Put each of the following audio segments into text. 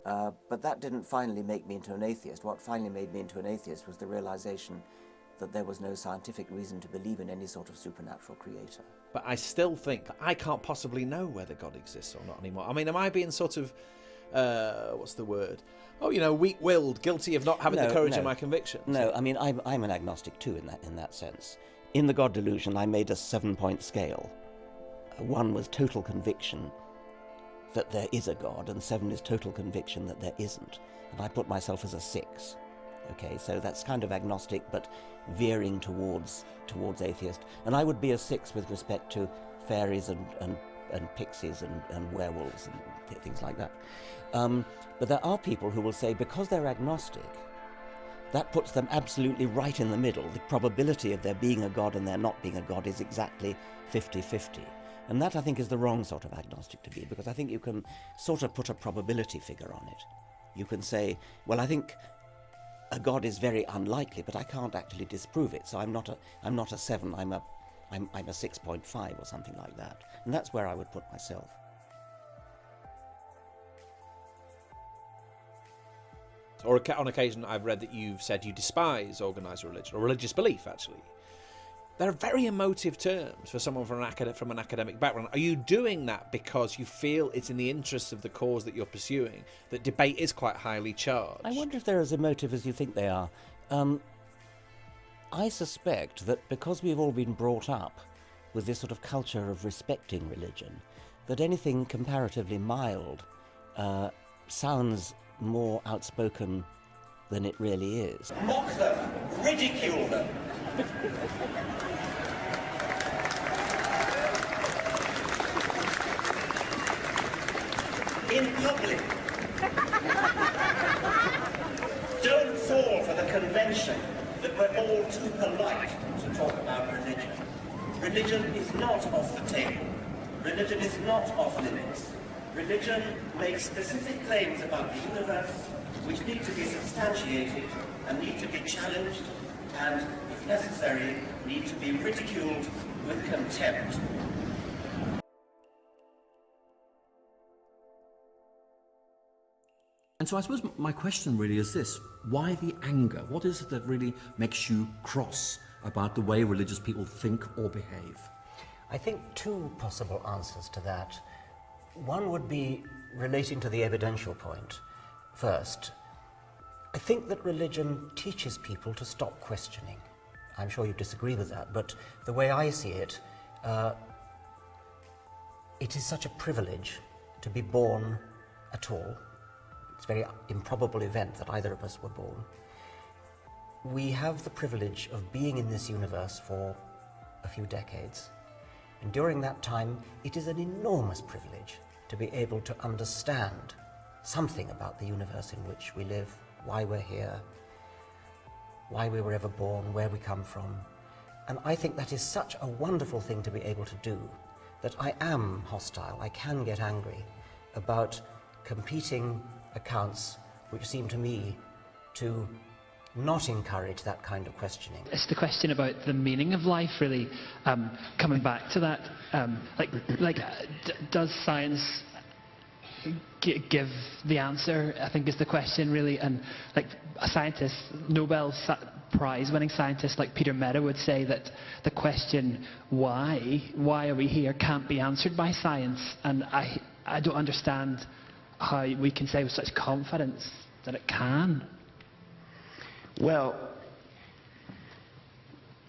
But that didn't finally make me into an atheist. What finally made me into an atheist was the realization that there was no scientific reason to believe in any sort of supernatural creator. But I still think I can't possibly know whether God exists or not anymore. I mean, am I being sort of, what's the word? Oh, you know, weak-willed, guilty of not having the courage of my convictions? No, I mean, I'm an agnostic too in that sense. In the God Delusion, I made a 7-point scale. 1 was total conviction that there is a God, and 7 is total conviction that there isn't. And I put myself as a 6. Okay, so that's kind of agnostic, but veering towards atheist. And I would be a 6 with respect to fairies and pixies and werewolves and things like that. But there are people who will say, because they're agnostic, that puts them absolutely right in the middle. The probability of there being a God and there not being a God is exactly 50-50. And that, I think, is the wrong sort of agnostic to be, because I think you can sort of put a probability figure on it. You can say, well, I think a God is very unlikely, but I can't actually disprove it. So I'm not a 7. I'm a 6.5 or something like that. And that's where I would put myself. Or on occasion, I've read that you've said you despise organised religion, or religious belief, actually. They're very emotive terms for someone from an academic background. Are you doing that because you feel it's in the interests of the cause that you're pursuing, that debate is quite highly charged? I wonder if they're as emotive as you think they are. I suspect that because we've all been brought up with this sort of culture of respecting religion, that anything comparatively mild sounds more outspoken than it really is. Mock them, ridicule them. In public. Don't fall for the convention that we're all too polite to talk about religion. Religion is not off the table. Religion is not off limits. Religion makes specific claims about the universe which need to be substantiated and need to be challenged and, if necessary, need to be ridiculed with contempt. And so I suppose my question really is this: why the anger? What is it that really makes you cross about the way religious people think or behave? I think 2 possible answers to that. One would be relating to the evidential point. First, I think that religion teaches people to stop questioning. I'm sure you disagree with that, but the way I see it, it is such a privilege to be born at all. It's a very improbable event that either of us were born. We have the privilege of being in this universe for a few decades. And during that time, it is an enormous privilege to be able to understand something about the universe in which we live, why we're here, why we were ever born, where we come from. And I think that is such a wonderful thing to be able to do, that I am hostile, I can get angry about competing accounts which seem to me to not encourage that kind of questioning. It's the question about the meaning of life, really, coming back to that. Does science give the answer, I think, is the question, really. And like a scientist, Nobel Prize-winning scientist like Peter Meda would say that the question, why are we here, can't be answered by science. And I don't understand how we can say with such confidence that it can. Well,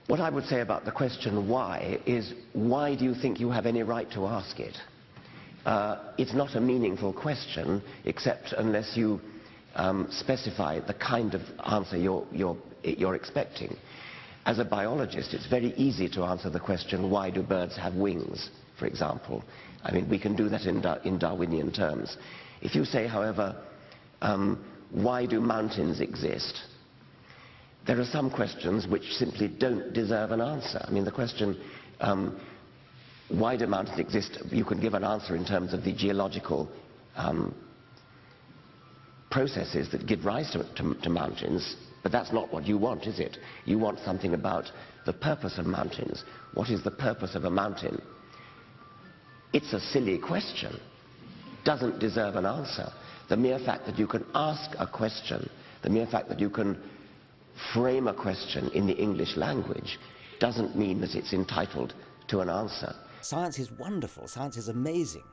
what I would say about the question why is, why do you think you have any right to ask it? It's not a meaningful question, except unless you specify the kind of answer you're expecting. As a biologist, it's very easy to answer the question, why do birds have wings, for example? I mean, we can do that in Darwinian terms. If you say, however, why do mountains exist? There are some questions which simply don't deserve an answer. I mean, the question, why do mountains exist? You can give an answer in terms of the geological processes that give rise to mountains, but that's not what you want, is it? You want something about the purpose of mountains. What is the purpose of a mountain? It's a silly question. Doesn't deserve an answer. The mere fact that you can ask a question, the mere fact that you can frame a question in the English language, doesn't mean that it's entitled to an answer. Science is wonderful, science is amazing.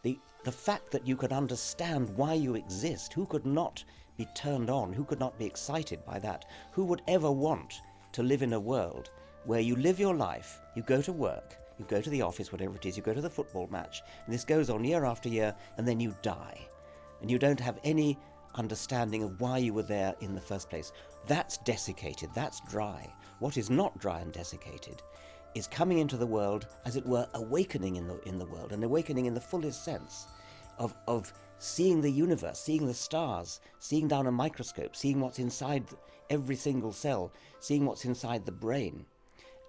The fact that you could understand why you exist, who could not be turned on, who could not be excited by that? Who would ever want to live in a world where you live your life, you go to work, you go to the office, whatever it is, you go to the football match, and this goes on year after year, and then you die. And you don't have any understanding of why you were there in the first place. That's desiccated, that's dry. What is not dry and desiccated is coming into the world, as it were, awakening in the world, and awakening in the fullest sense of seeing the universe, seeing the stars, seeing down a microscope, seeing what's inside every single cell, seeing what's inside the brain,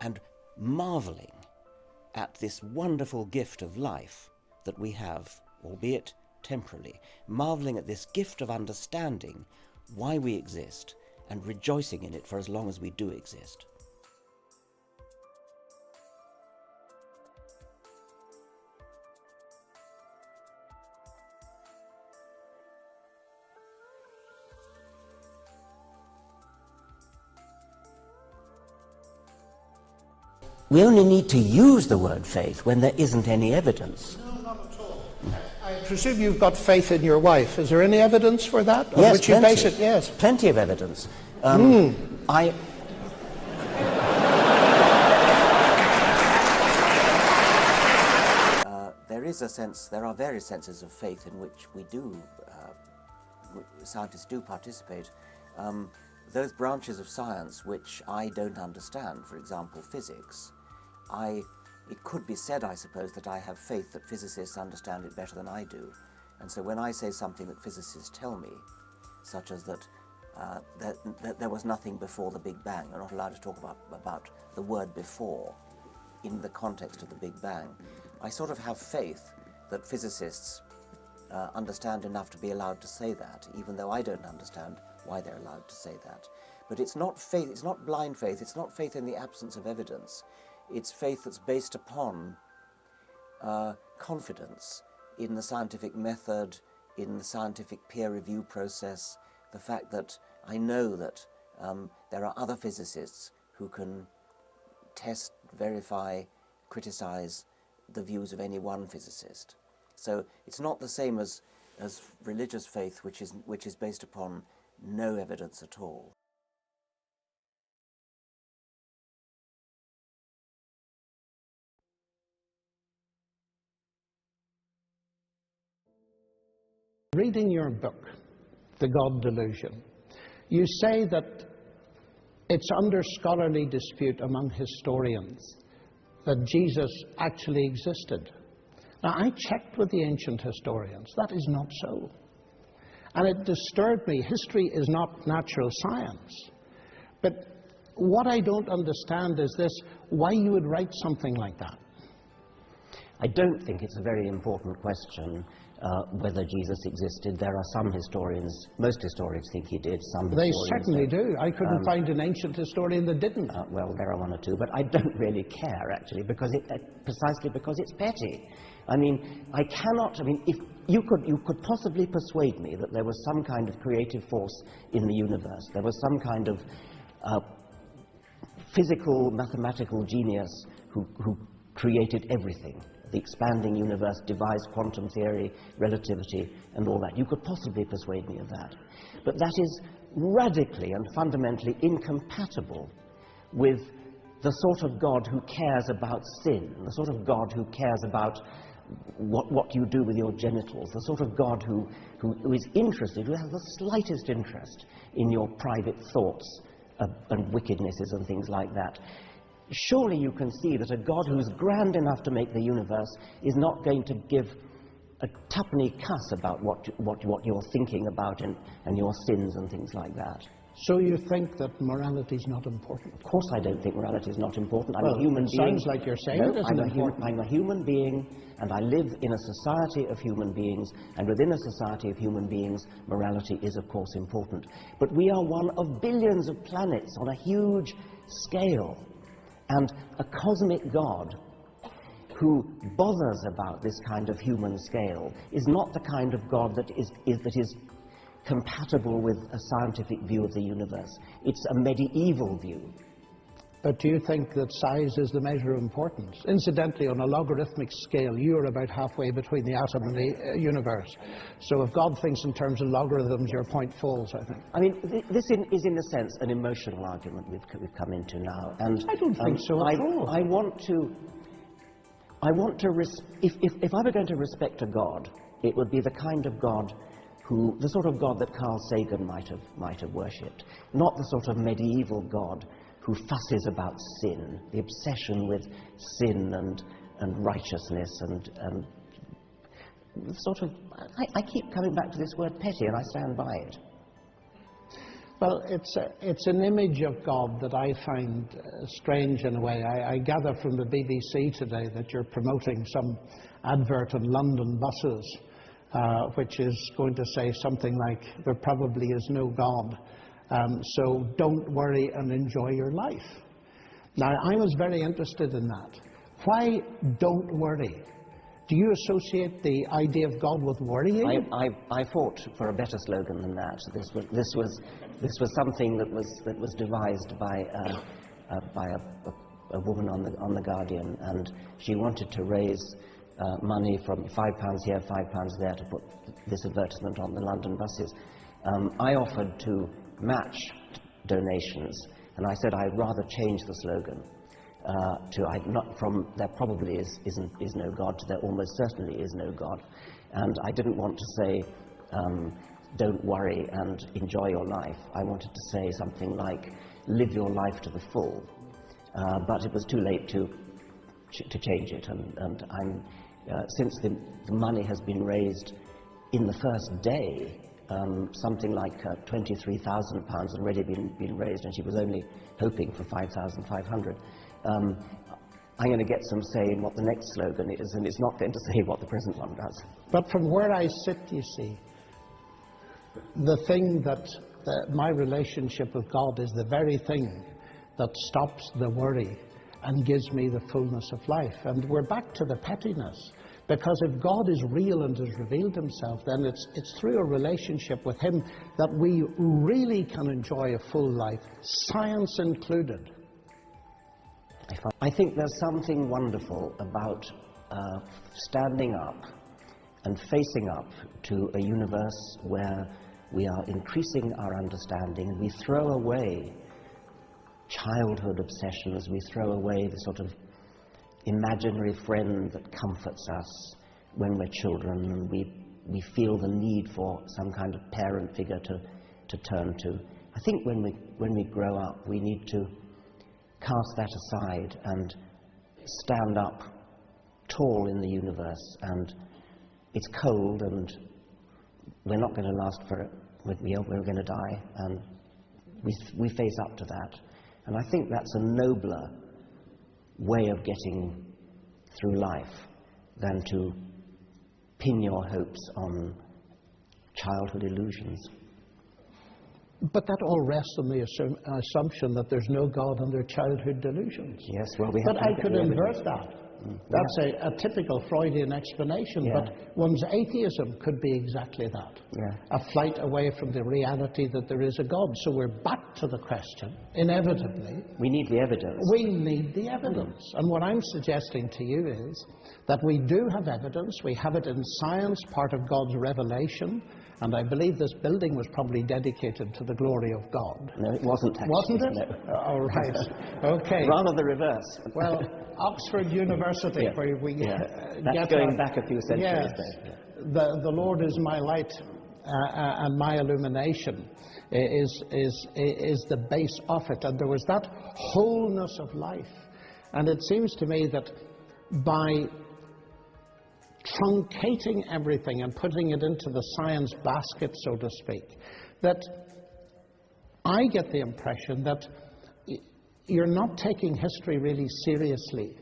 and marveling at this wonderful gift of life that we have, albeit temporarily, marveling at this gift of understanding why we exist and rejoicing in it for as long as we do exist. We only need to use the word faith when there isn't any evidence. No, not at all. I presume you've got faith in your wife. Is there any evidence for that? Yes, which you base it? Yes, plenty of evidence. There are various senses of faith in which scientists do participate. Those branches of science which I don't understand, for example, physics, it could be said, I suppose, that I have faith that physicists understand it better than I do. And so when I say something that physicists tell me, such as that there was nothing before the Big Bang, you're not allowed to talk about the word before in the context of the Big Bang, I sort of have faith that physicists understand enough to be allowed to say that, even though I don't understand why they're allowed to say that. But it's not faith, it's not blind faith, it's not faith in the absence of evidence. It's faith that's based upon confidence in the scientific method, in the scientific peer review process, the fact that I know that there are other physicists who can test, verify, criticize the views of any one physicist. So it's not the same as religious faith, which is based upon no evidence at all. Reading your book, The God Delusion, you say that it's under scholarly dispute among historians that Jesus actually existed. Now, I checked with the ancient historians. That is not so. And it disturbed me. History is not natural science. But what I don't understand is this, why you would write something like that. I don't think it's a very important question whether Jesus existed. There are some historians, most historians think he did, some They historians certainly do. I couldn't find an ancient historian that didn't. Well, there are one or two, but I don't really care, actually, because precisely because it's petty. I mean, if you could possibly persuade me that there was some kind of creative force in the universe, there was some kind of physical, mathematical genius who created everything, the expanding universe, devised quantum theory, relativity, and all that. You could possibly persuade me of that. But that is radically and fundamentally incompatible with the sort of God who cares about sin, the sort of God who cares about what you do with your genitals, the sort of God who is interested, who has the slightest interest in your private thoughts and wickednesses and things like that. Surely you can see that a God who's grand enough to make the universe is not going to give a tuppenny cuss about what you're thinking about and your sins and things like that. So you think that morality is not important? Of course I don't think morality is not important. I'm Well, a human it being. sounds like you're saying No, it isn't important. I'm a human being, and I live in a society of human beings, and within a society of human beings, morality is of course important. But we are one of billions of planets on a huge scale, and a cosmic God who bothers about this kind of human scale is not the kind of God that is compatible with a scientific view of the universe. It's a medieval view. But do you think that size is the measure of importance? Incidentally, on a logarithmic scale, you're about halfway between the atom and the universe. So if God thinks in terms of logarithms, your point falls, I think. I mean, this is in a sense an emotional argument we've come into now. And I don't think so at all. I want to if I were going to respect a God, it would be the kind of God the sort of God that Carl Sagan might have worshipped, not the sort of medieval God who fusses about sin, the obsession with sin and righteousness and sort of, I keep coming back to this word petty, and I stand by it. Well, it's an image of God that I find strange in a way. I gather from the BBC today that you're promoting some advert on London buses, which is going to say something like, there probably is no God. So don't worry and enjoy your life. Now, I was very interested in that. Why don't worry? Do you associate the idea of God with worrying? I fought for a better slogan than that. This was something that was devised by a woman on the Guardian, and she wanted to raise money from £5 here, £5 there to put this advertisement on the London buses. I offered to match donations, and I said I'd rather change the slogan from there probably is no God to there almost certainly is no God. And I didn't want to say don't worry and enjoy your life. I wanted to say something like live your life to the full, but it was too late to change it, and I'm since the money has been raised in the first day, something like £23,000 already been raised, and she was only hoping for 5,500. I'm going to get some say in what the next slogan is, and it's not going to say what the present one does. But from where I sit, you see, the thing that my relationship with God is the very thing that stops the worry and gives me the fullness of life. And we're back to the pettiness. Because if God is real and has revealed himself, then it's through a relationship with him that we really can enjoy a full life, science included. I think there's something wonderful about standing up and facing up to a universe where we are increasing our understanding, and we throw away childhood obsessions, we throw away the sort of imaginary friend that comforts us when we're children, and we feel the need for some kind of parent figure to turn to. I think when we grow up, we need to cast that aside and stand up tall in the universe. And it's cold, and we're not going to last for it. We're going to die, and we face up to that. And I think that's a nobler way of getting through life than to pin your hopes on childhood illusions. But that all rests on the assumption that there's no God under childhood delusions. Yes, well, we have. But I could invert that. That's a typical Freudian explanation, but one's atheism could be exactly that. A flight away from the reality that there is a God. So we're back to the question, inevitably. We need the evidence. We need the evidence. And what I'm suggesting to you is that we do have evidence. We have it in science, part of God's revelation. And I believe this building was probably dedicated to the glory of God. No, it wasn't actually. Wasn't it? No. All right. Okay. Rather the reverse. Well, Oxford University, where we That's going back a few centuries. Yes. The Lord is my light and my illumination is the base of it. And there was that wholeness of life. And it seems to me that by truncating everything and putting it into the science basket, so to speak, that I get the impression that you're not taking history really seriously.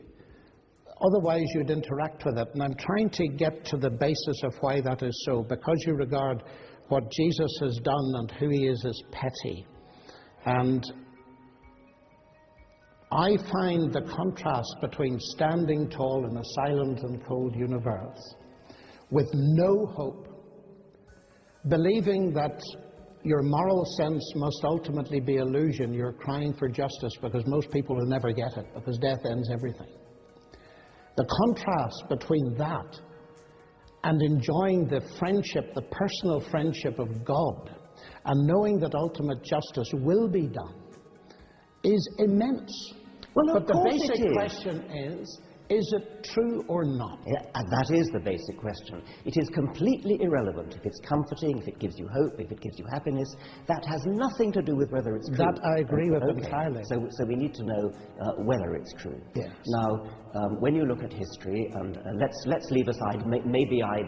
Otherwise, you'd interact with it. And I'm trying to get to the basis of why that is so, because you regard what Jesus has done and who he is as petty. And I find the contrast between standing tall in a silent and cold universe with no hope, believing that your moral sense must ultimately be illusion, you're crying for justice because most people will never get it, because death ends everything. The contrast between that and enjoying the friendship, the personal friendship of God, and knowing that ultimate justice will be done, is immense. Well, but the course basic it is. question is it true or not? Yeah, and that is the basic question. It is completely irrelevant if it's comforting, if it gives you hope, if it gives you happiness. That has nothing to do with whether it's true. That I agree with entirely. So we need to know whether it's true. Yes. Now, when you look at history, and let's leave aside, maybe I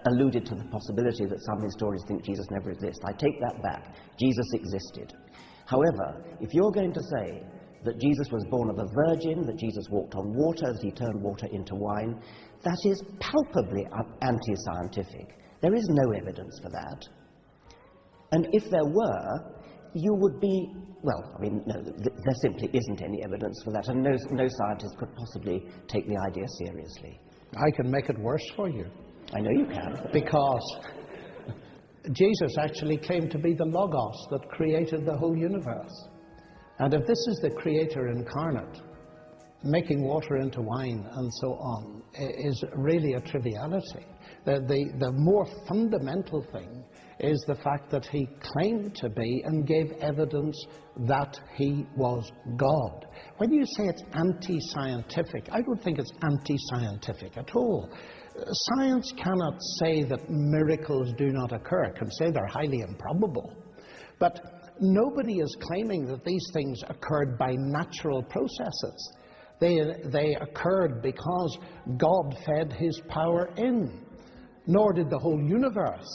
alluded to the possibility that some historians think Jesus never existed. I take that back. Jesus existed. However, if you're going to say that Jesus was born of a virgin, that Jesus walked on water, that he turned water into wine, that is palpably anti-scientific. There is no evidence for that. And if there were, you would be, well, I mean, no, there simply isn't any evidence for that, and no scientist could possibly take the idea seriously. I can make it worse for you. I know you can. Because Jesus actually claimed to be the Logos that created the whole universe. And if this is the Creator incarnate, making water into wine and so on is really a triviality. The more fundamental thing is the fact that he claimed to be and gave evidence that he was God. When you say it's anti-scientific, I don't think it's anti-scientific at all. Science cannot say that miracles do not occur. It can say they're highly improbable. But nobody is claiming that these things occurred by natural processes. They occurred because God fed his power in. Nor did the whole universe,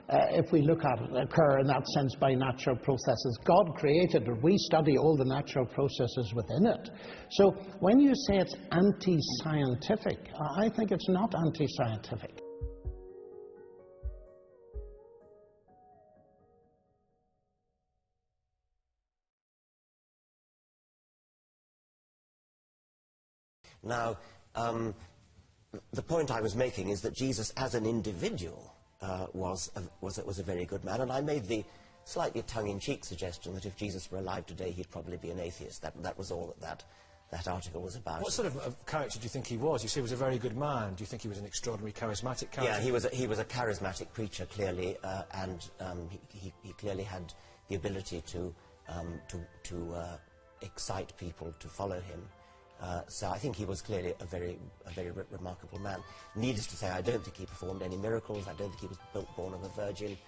if we look at it, occur in that sense by natural processes. God created it. We study all the natural processes within it. So when you say it's anti-scientific, I think it's not anti-scientific. Now, the point I was making is that Jesus as an individual was a very good man, and I made the slightly tongue-in-cheek suggestion that if Jesus were alive today, he'd probably be an atheist. That was all that article was about. What sort of character do you think he was? You say he was a very good man. Do you think he was an extraordinary charismatic character? Yeah, he was a charismatic preacher, clearly, and he clearly had the ability to excite people to follow him. So I think he was clearly a very remarkable man. Needless to say, I don't think he performed any miracles. I don't think he was born of a virgin.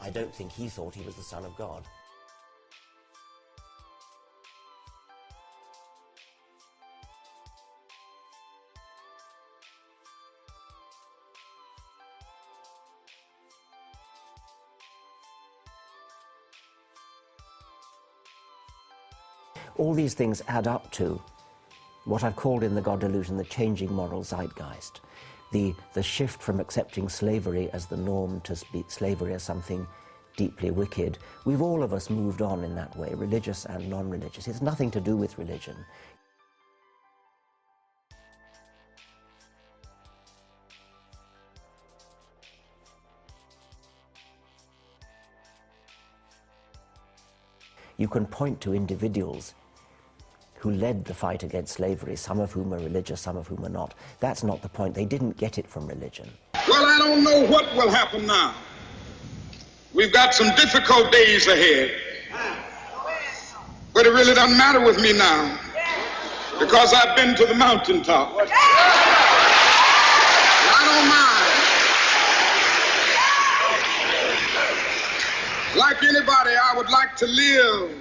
I don't think he thought he was the Son of God. All these things add up to what I've called in the God delusion the changing moral zeitgeist, the shift from accepting slavery as the norm to slavery as something deeply wicked. We've all of us moved on in that way, religious and non-religious. It's nothing to do with religion. You can point to individuals who led the fight against slavery, some of whom are religious, some of whom are not. That's not the point. They didn't get it from religion. Well, I don't know what will happen now. We've got some difficult days ahead. But it really doesn't matter with me now, because I've been to the mountaintop. I don't mind. Like anybody, I would like to live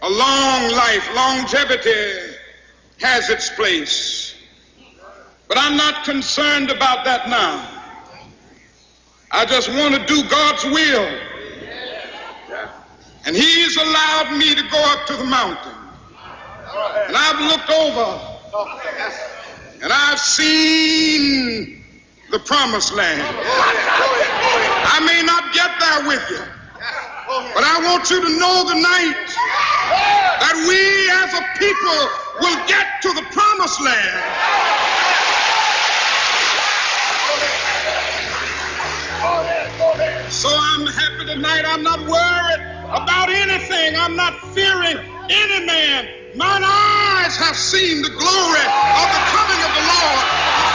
a long life. Longevity has its place. But I'm not concerned about that now. I just want to do God's will. And he's allowed me to go up to the mountain. And I've looked over and I've seen the promised land. I may not get there with you, but I want you to know tonight that we as a people will get to the promised land. So I'm happy tonight. I'm not worried about anything. I'm not fearing any man. Mine eyes have seen the glory of the coming of the Lord.